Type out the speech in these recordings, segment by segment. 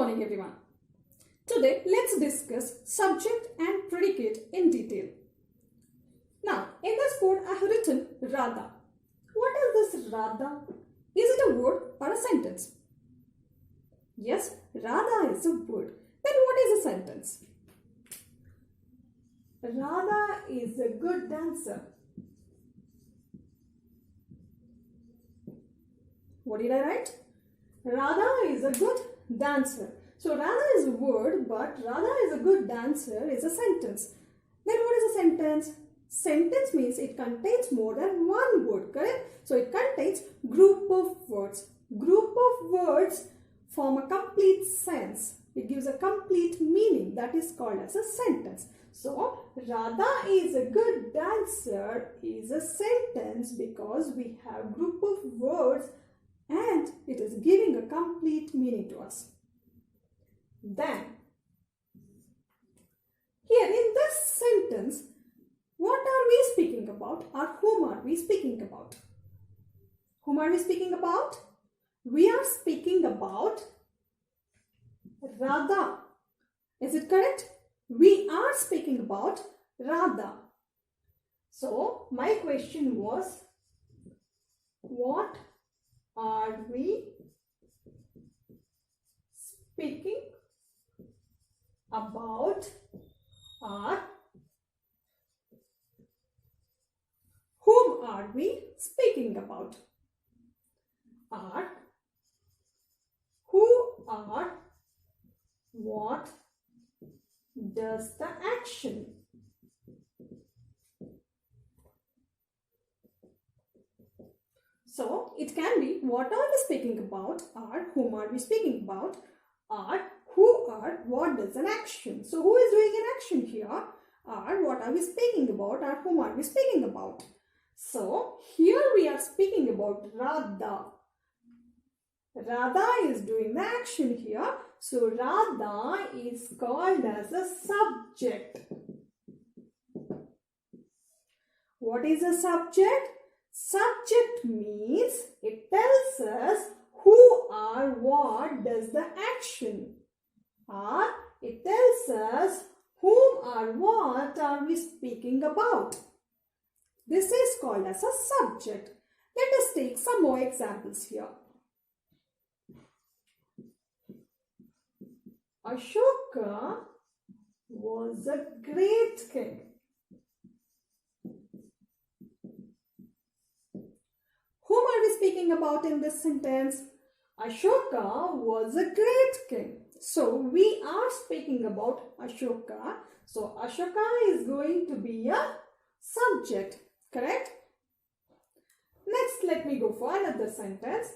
morning everyone. Today let's discuss subject and predicate in detail. Now in this board I have written Radha. What is this Radha? Is it a word or a sentence? Yes, Radha is a word. Then what is a sentence? Radha is a good dancer. What did I write? Radha is a good dancer. So Radha is a word, but Radha is a good dancer is a sentence. Then what is a sentence? Sentence means it contains more than one word, correct? So it contains group of words. Group of words form a complete sense. It gives a complete meaning. That is called as a sentence. So Radha is a good dancer is a sentence because we have group of words and it is giving a complete meaning to us. Then, here in this sentence, what are we speaking about or whom are we speaking about? Whom are we speaking about? We are speaking about Radha. Is it correct? We are speaking about Radha. So, my question was, what are we speaking about or whom are we speaking about? Or who or what does the action? So, it can be what are we speaking about or whom are we speaking about or who or what does an action. So, who is doing an action here or what are we speaking about or whom are we speaking about. So, here we are speaking about Radha. Radha is doing the action here. So, Radha is called as a subject. What is a subject? Subject means it tells us who or what does the action, or it tells us whom or what are we speaking about. This is called as a subject. Let us take some more examples here. Ashoka was a great king. Whom are we speaking about in this sentence? Ashoka was a great king. So, we are speaking about Ashoka. So, Ashoka is going to be a subject. Correct? Next, let me go for another sentence.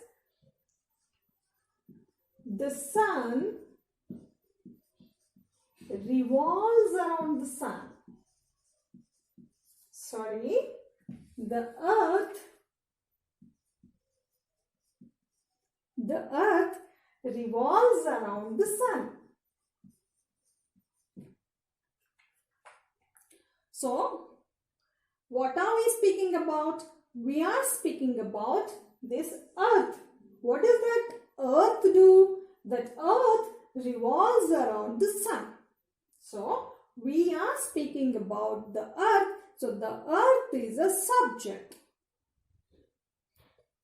The sun revolves around the sun. Sorry, the earth revolves around the sun. So, what are we speaking about? We are speaking about this earth. What does that earth do? That earth revolves around the sun. So, we are speaking about the earth. So, the earth is a subject.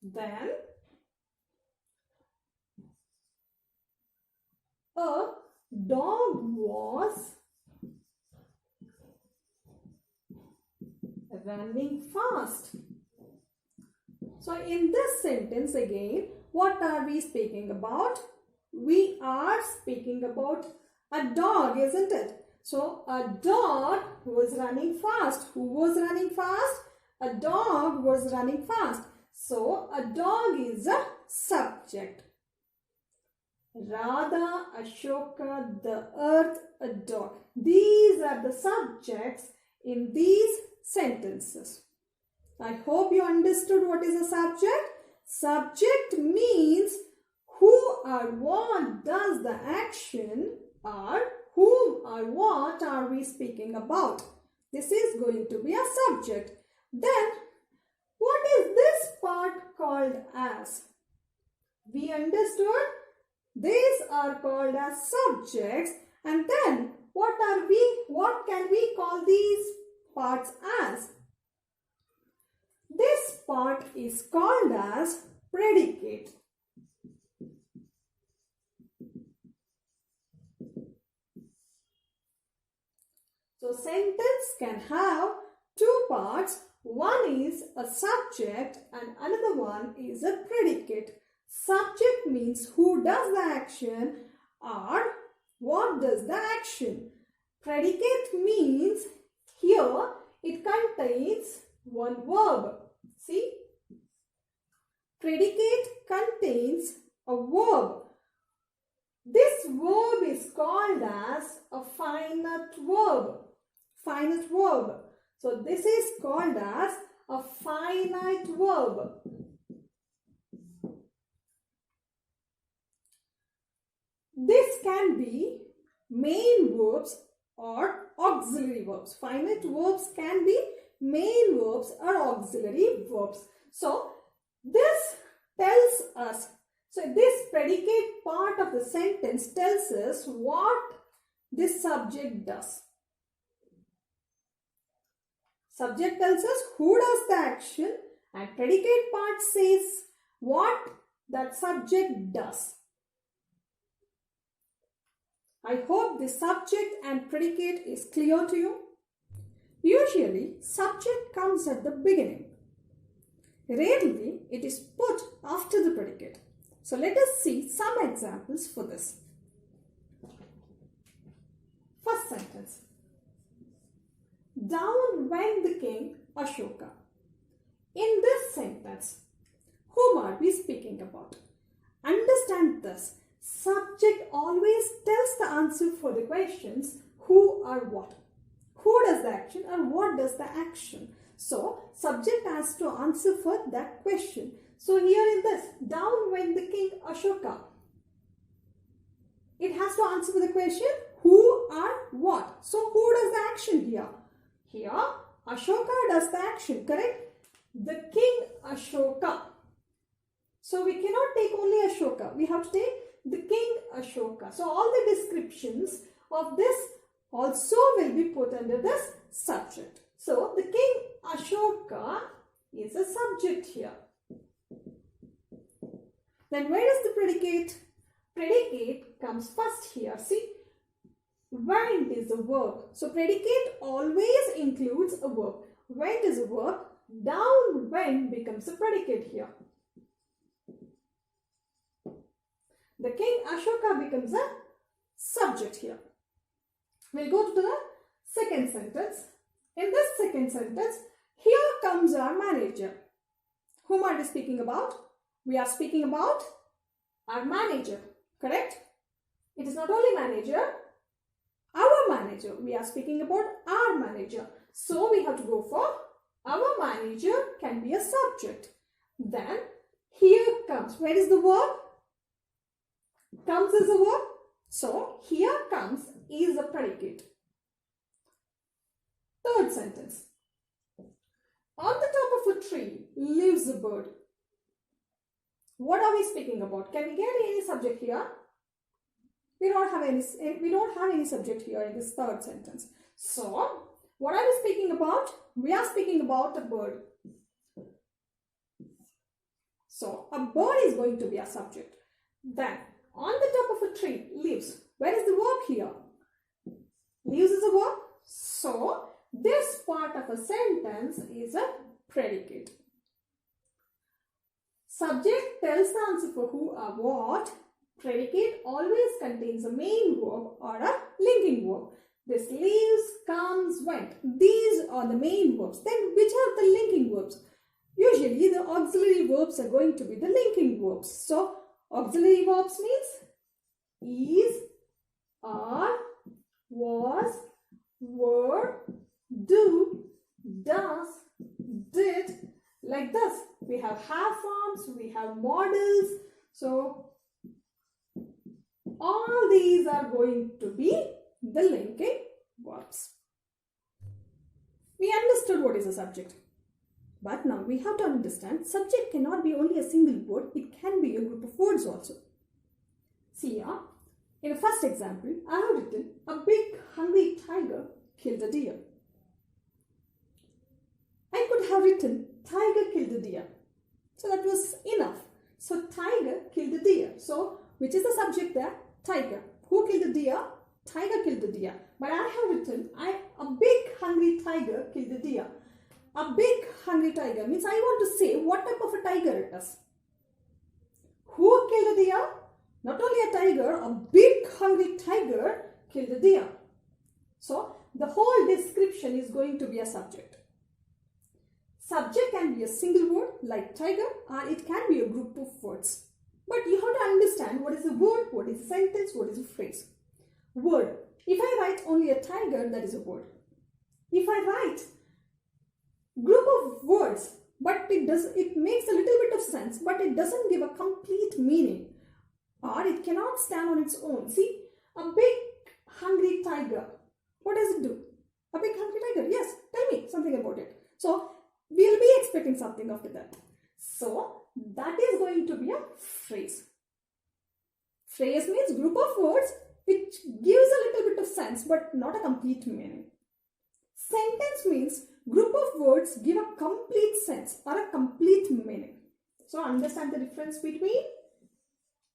Then, a dog was running fast. So, in this sentence again, what are we speaking about? We are speaking about a dog, isn't it? So, a dog was running fast. Who was running fast? A dog was running fast. So, a dog is a subject. Radha, Ashoka, the earth, a dog. These are the subjects in these sentences. I hope you understood what is a subject. Subject means who or what does the action or whom or what are we speaking about. This is going to be a subject. Then, what is this part called as? We understood these are called as subjects. And then what can we call these parts as? This part is called as predicate. So sentence can have two parts. One is a subject and another one is a predicate. Subject means who does the action or what does the action. Predicate means here it contains one verb. See? Predicate contains a verb. This verb is called as a finite verb. Finite verb. So this is called as a finite verb. This can be main verbs or auxiliary verbs. Finite verbs can be main verbs or auxiliary verbs. So this tells us, so this predicate part of the sentence tells us what this subject does. Subject tells us who does the action and predicate part says what that subject does. I hope the subject and predicate is clear to you. Usually, subject comes at the beginning. Rarely, it is put after the predicate. So, let us see some examples for this. First sentence. Down went the king Ashoka. In this sentence, whom are we speaking about? Understand this. Subject always tells the answer for the questions who or what. Who does the action or what does the action? So, subject has to answer for that question. So, here in this, down went the king Ashoka. It has to answer for the question who or what. So, who does the action here? Here, Ashoka does the action, correct? The king Ashoka. So, we cannot take only Ashoka. We have to take the king Ashoka. So, all the descriptions of this also will be put under this subject. So, the king Ashoka is a subject here. Then, where is the predicate? Predicate comes first here. See? Went is a verb. So, predicate always includes a verb. Went is a verb. Down went becomes a predicate here. The king Ashoka becomes a subject here. We'll go to the second sentence. In this second sentence, here comes our manager. Whom are we speaking about? We are speaking about our manager. Correct? It is not only manager. Our manager. We are speaking about our manager. So, we have to go for our manager can be a subject. Then, here comes. Where is the verb? Comes is a verb. So, here comes is a predicate. Third sentence. On the top of a tree lives a bird. What are we speaking about? Can we get any subject here? We don't have any subject here in this third sentence. So, what are we speaking about? We are speaking about a bird. So, a bird is going to be a subject. Then, on the top of a tree lives. Where is the verb here? Lives is a verb. So, this part of a sentence is a predicate. Subject tells the answer for who or what. Predicate always contains a main verb or a linking verb. This leaves, comes, went. These are the main verbs. Then which are the linking verbs? Usually the auxiliary verbs are going to be the linking verbs. So auxiliary verbs means is, are, was, were, do, does, did. Like this. We have forms, we have models. So all these are going to be the linking verbs. We understood what is a subject. But now we have to understand subject cannot be only a single word. It can be a group of words also. See here, In the first example, I have written, a big hungry tiger killed a deer. I could have written, tiger killed a deer. So that was enough. So tiger killed a deer. So which is the subject there? Tiger. Who killed the deer? Tiger killed the deer. But I have written, a big hungry tiger killed the deer. A big hungry tiger means I want to say what type of a tiger it is. Who killed the deer? Not only a tiger, a big hungry tiger killed the deer. So the whole description is going to be a subject. Subject can be a single word like tiger, or it can be a group of words. But you have to understand what is a word, what is a sentence, what is a phrase. Word. If I write only a tiger, that is a word. If I write group of words, but it makes a little bit of sense, but it doesn't give a complete meaning, or it cannot stand on its own. See, a big hungry tiger. What does it do? A big hungry tiger. Yes, tell me something about it. So we'll be expecting something after that. So that is going to be a phrase. Phrase means group of words which gives a little bit of sense but not a complete meaning. Sentence means group of words give a complete sense or a complete meaning. So understand the difference between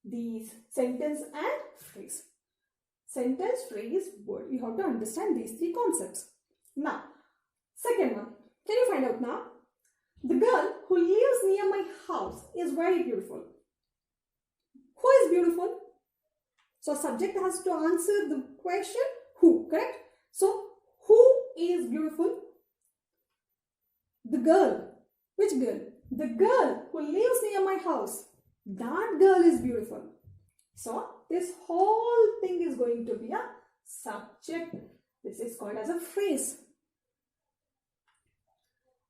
these sentence and phrase. Sentence, phrase, word. You have to understand these three concepts. Now, second one. Can you find out now? The girl who lives near my house is very beautiful. Who is beautiful? So subject has to answer the question who, correct? So who is beautiful? The girl. Which girl? The girl who lives near my house. That girl is beautiful. So this whole thing is going to be a subject. This is called as a phrase.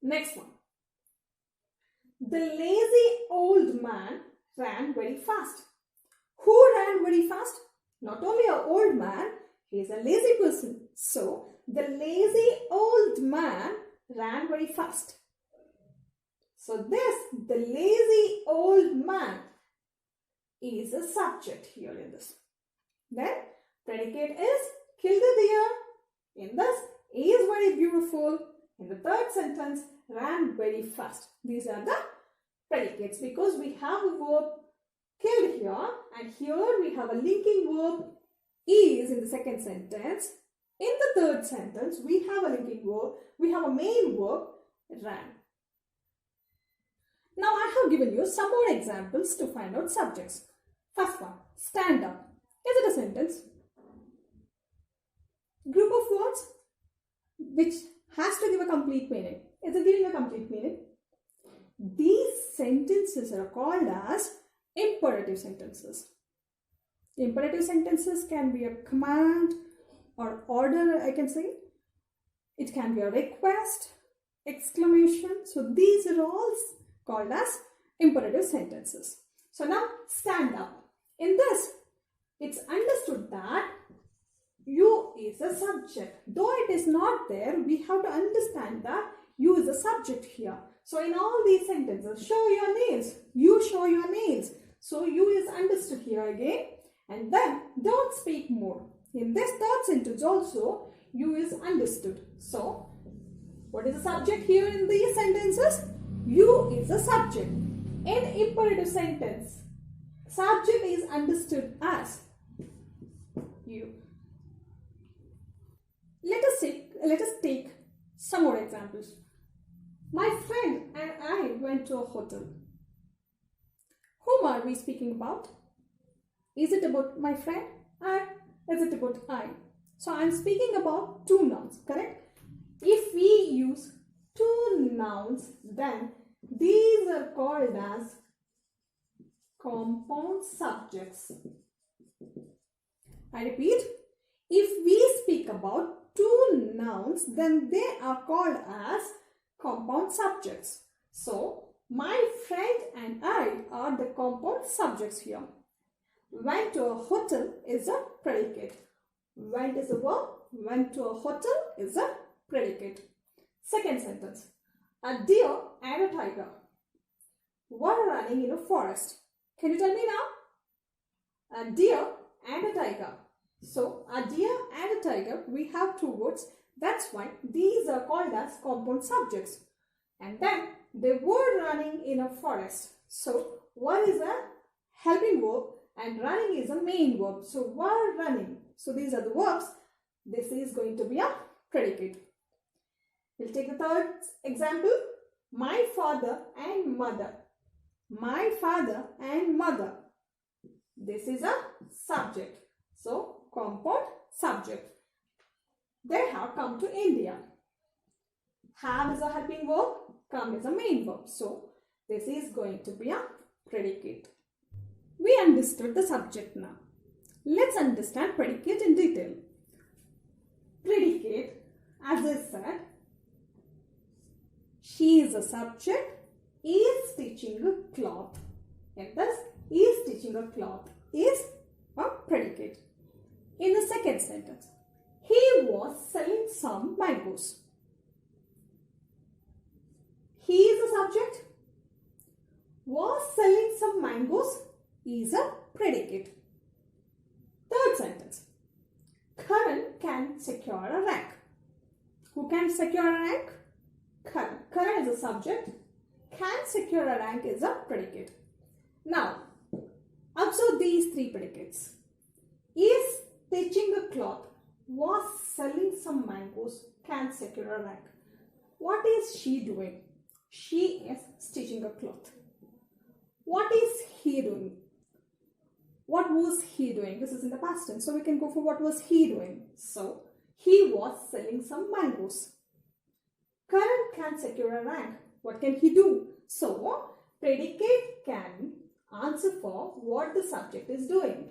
Next one. The lazy old man ran very fast. Who ran very fast? Not only an old man, he is a lazy person. So, the lazy old man ran very fast. So, the lazy old man is a subject here in this. Then, predicate is kill the deer. In this, is very beautiful. In the third sentence, ran very fast. These are the predicates because we have a verb killed here and here we have a linking verb is in the second sentence. In the third sentence, we have a linking verb. We have a main verb ran. Now I have given you some more examples to find out subjects. First one, stand up. Is it a sentence? Group of words which has to give a complete meaning. Is it giving a complete meaning? These sentences are called as imperative sentences. Imperative sentences can be a command or order, I can say. It can be a request, exclamation. So these are all called as imperative sentences. So now stand up. In this, it's understood that you is a subject. Though it is not there, we have to understand that you is a subject here. So in all these sentences, show your nails. You show your nails. So you is understood here again. And then don't speak more. In this third sentence also, you is understood. So what is the subject here in these sentences? You is a subject. In imperative sentence, subject is understood as you. Let us take some more examples. My friend and I went to a hotel. Whom are we speaking about? Is it about my friend or is it about I? So I am speaking about two nouns, correct? If we use two nouns, then these are called as compound subjects. I repeat, if we speak about two nouns, then they are called as compound subjects. So, my friend and I are the compound subjects here. Went to a hotel is a predicate. Went is a verb. Went to a hotel is a predicate. Second sentence. A deer and a tiger were running in a forest. Can you tell me now? A deer and a tiger. So a deer and a tiger, we have two words. That's why these are called as compound subjects. And then they were running in a forest. So one is a helping verb and running is a main verb. So were running. So these are the verbs. This is going to be a predicate. We'll take the third example. My father and mother. My father and mother. This is a subject. So compound subject. They have come to India. Have is a helping verb. Come is a main verb. So this is going to be a predicate. We understood the subject now. Let's understand predicate in detail. Predicate, as I said, she is a subject, is stitching a cloth. And thus, is stitching a cloth is a predicate. In the second sentence, he was selling some mangoes. He is a subject. Was selling some mangoes is a predicate. Third sentence, Karan can secure a rank. Who can secure a rank? Karan. Karan is a subject. Can secure a rank is a predicate. Now, observe these three predicates. Is stitching a cloth, was selling some mangoes, can secure a rank. What is she doing? She is stitching a cloth. What is he doing? What was he doing? This is in the past tense, so we can go for what was he doing. So, he was selling some mangoes. Karan can secure a rank. What can he do? So, predicate can answer for what the subject is doing.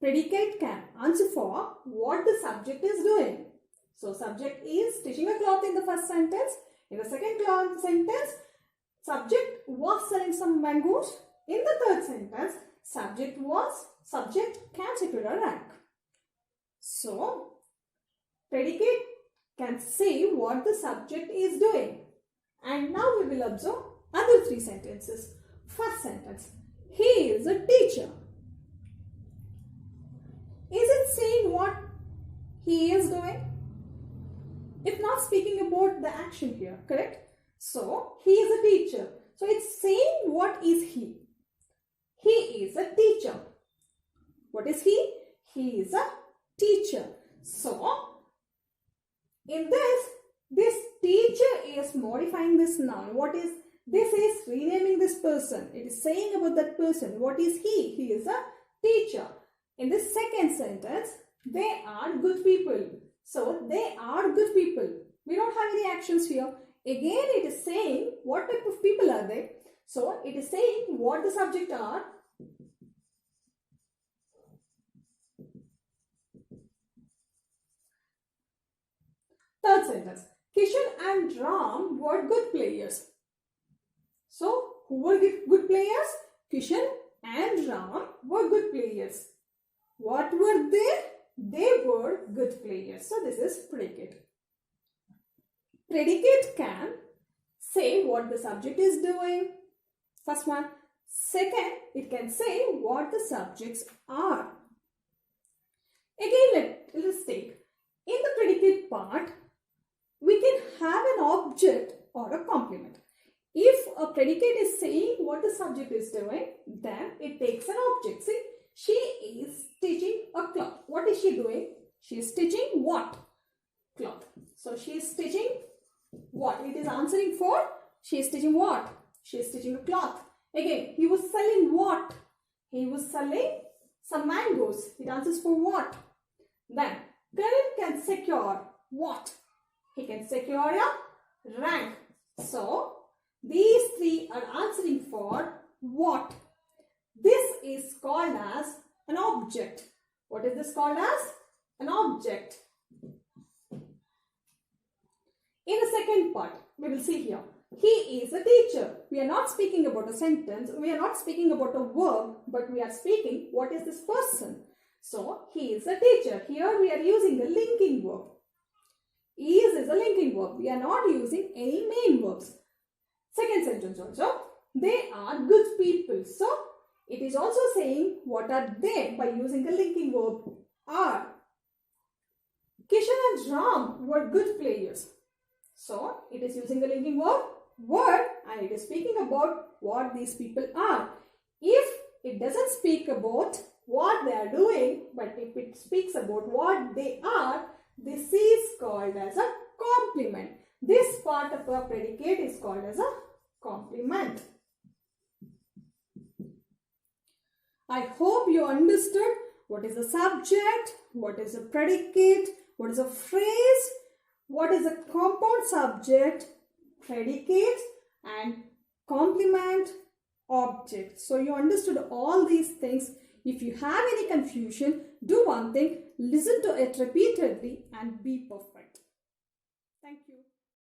Predicate can answer for what the subject is doing. So, subject is stitching a cloth in the first sentence. In the second sentence, subject was selling some mangoes. In the third sentence, subject can secure a rank. So, predicate can say what the subject is doing. And now we will observe other three sentences. First sentence, he is a teacher. Is it saying what he is doing? It's not speaking about the action here, correct? So, he is a teacher. So, it's saying what is he? He is a teacher. What is he? He is a teacher. So, in this teacher is modifying this noun. What is this? Is renaming this person. It is saying about that person. What is he? He is a teacher. In this second sentence, they are good people. So, they are good people. We don't have any actions here. Again, it is saying what type of people are they. So, it is saying what the subject are. Third sentence, Kishan and Ram were good players. So, who were good players? Kishan and Ram were good players. What were they? They were good players. So, this is predicate. Predicate can say what the subject is doing. First one. Second, it can say what the subjects are. Again, let's take. In the predicate part, we can have an object or a complement. If a predicate is saying what the subject is doing, then it takes an object. See, she is stitching a cloth. What is she doing? She is stitching what? Cloth. So, she is stitching what? It is answering for she is stitching what? She is stitching a cloth. Again, he was selling what? He was selling some mangoes. It answers for what? Then, Karan can secure what? He can secure a rank. So, these three are answering for what? This is called as an object. What is this called as? An object. In the second part, we will see here. He is a teacher. We are not speaking about a sentence. We are not speaking about a verb, but we are speaking what is this person. So, he is a teacher. Here we are using the linking verb. Is a linking verb. We are not using any main verbs. sentence also. They are good people. So it is also saying what are they by using a linking verb are. Kishan and Ram were good players. So it is using a linking verb were and it is speaking about what these people are. If it doesn't speak about what they are doing, but if it speaks about what they are, this is called as a compliment. This part of a predicate is called as a compliment. I hope you understood what is the subject, what is a predicate, what is a phrase, what is a compound subject, predicate and complement object. So you understood all these things. If you have any confusion, do one thing, listen to it repeatedly and be perfect.